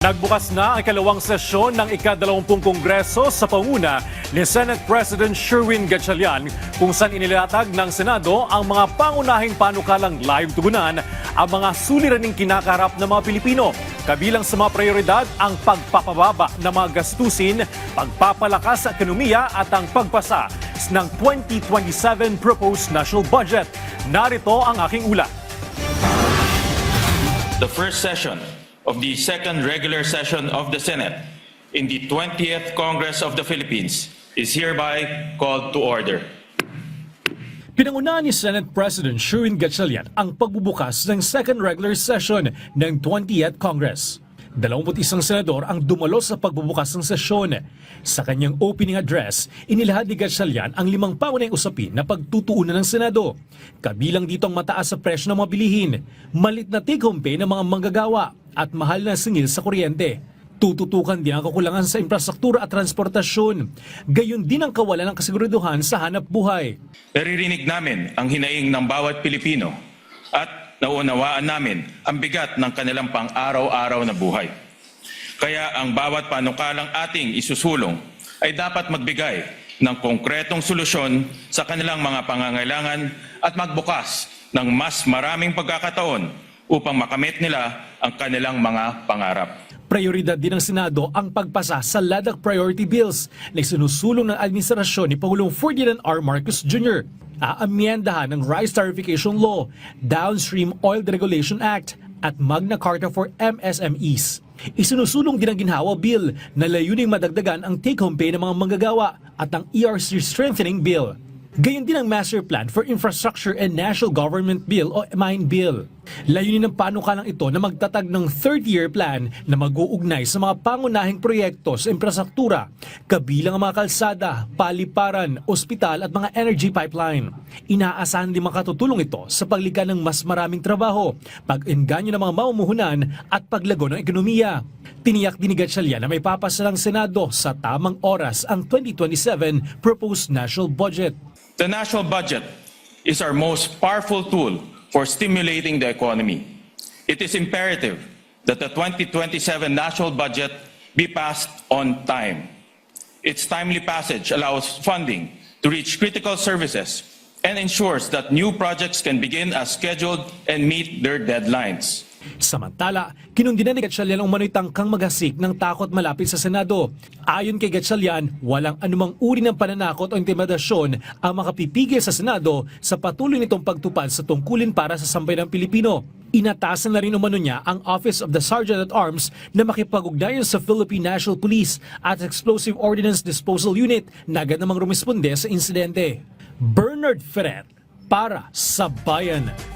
Nagbukas na ang ikalawang sesyon ng ika-20 Kongreso sa panguna ni Senate President Sherwin Gatchalian kung saan inilatag ng Senado ang mga pangunahing panukalang live tugunan ang mga suliraning kinakaharap ng mga Pilipino. Kabilang sa mga prioridad ang pagpapababa ng mga gastusin, pagpapalakas sa ekonomiya at ang pagpasa ng 2027 proposed national budget. Narito ang aking ulat. The first session of the second regular session of the Senate in the 20th Congress of the Philippines is hereby called to order. Pinangunahan ni Senate President Sherwin Gatchalian ang pagbubukas ng second regular session ng 20th Congress. 21 senador ang dumalo sa pagbubukas ng sesyon. Sa kanyang opening address, inilahad ni Gatchalian ang 5 pangunahing usapin na pagtutuunan ng Senado. Kabilang dito ang mataas sa presyo ng mga bilihin, malit na take-home pay ng mga manggagawa at mahal na singil sa kuryente. Tututukan din ang kakulangan sa infrastruktura at transportasyon. Gayon din ang kawalan ng kasiguraduhan sa hanap buhay. Naririnig namin ang hinaing ng bawat Pilipino at naunawaan namin ang bigat ng kanilang pang-araw-araw na buhay. Kaya ang bawat panukalang ating isusulong ay dapat magbigay ng konkretong solusyon sa kanilang mga pangangailangan at magbukas ng mas maraming pagkakataon upang makamit nila ang kanilang mga pangarap. Prioridad din ng Senado ang pagpasa sa LADAC priority bills na isinusulong ng administrasyon ni Pangulong Ferdinand R. Marcos Jr. Aamyendahan ng Rice Tarification Law, Downstream Oil Deregulation Act at Magna Carta for MSMEs. Isinusulong din ang ginhawa bill na layuning madagdagan ang take-home pay ng mga manggagawa at ang ERC Strengthening Bill. Gayon din ang Master Plan for Infrastructure and National Government Bill o MINE Bill. Layunin ng panukalang ito na magtatag ng 30-year plan na mag-uugnay sa mga pangunahing proyekto sa infrastruktura, kabilang ang mga kalsada, paliparan, ospital at mga energy pipeline. Inaasahan din makatutulong ito sa paglikha ng mas maraming trabaho, pag-engganyo ng mga mamumuhunan at paglago ng ekonomiya. Tiniyak din ni Gatchalian na may papasa ng Senado sa tamang oras ang 2027 proposed national budget. The national budget is our most powerful tool for stimulating the economy. It is imperative that the 2027 national budget be passed on time. Its timely passage allows funding to reach critical services and ensures that new projects can begin as scheduled and meet their deadlines. Samantala, kinundinan ni Gatchalian ang umano'y tangkang maghasik ng takot malapit sa Senado. Ayon kay Gatchalian, walang anumang uri ng pananakot o intimidasyon ang makapipigil sa Senado sa patuloy nitong pagtupad sa tungkulin para sa sambayanang Pilipino. Inatasan na rin umano niya ang Office of the Sergeant at Arms na makipag-ugnayan sa Philippine National Police at Explosive Ordnance Disposal Unit na agad namang rumisponde sa insidente. Bernard Ferrer para sa Bayan.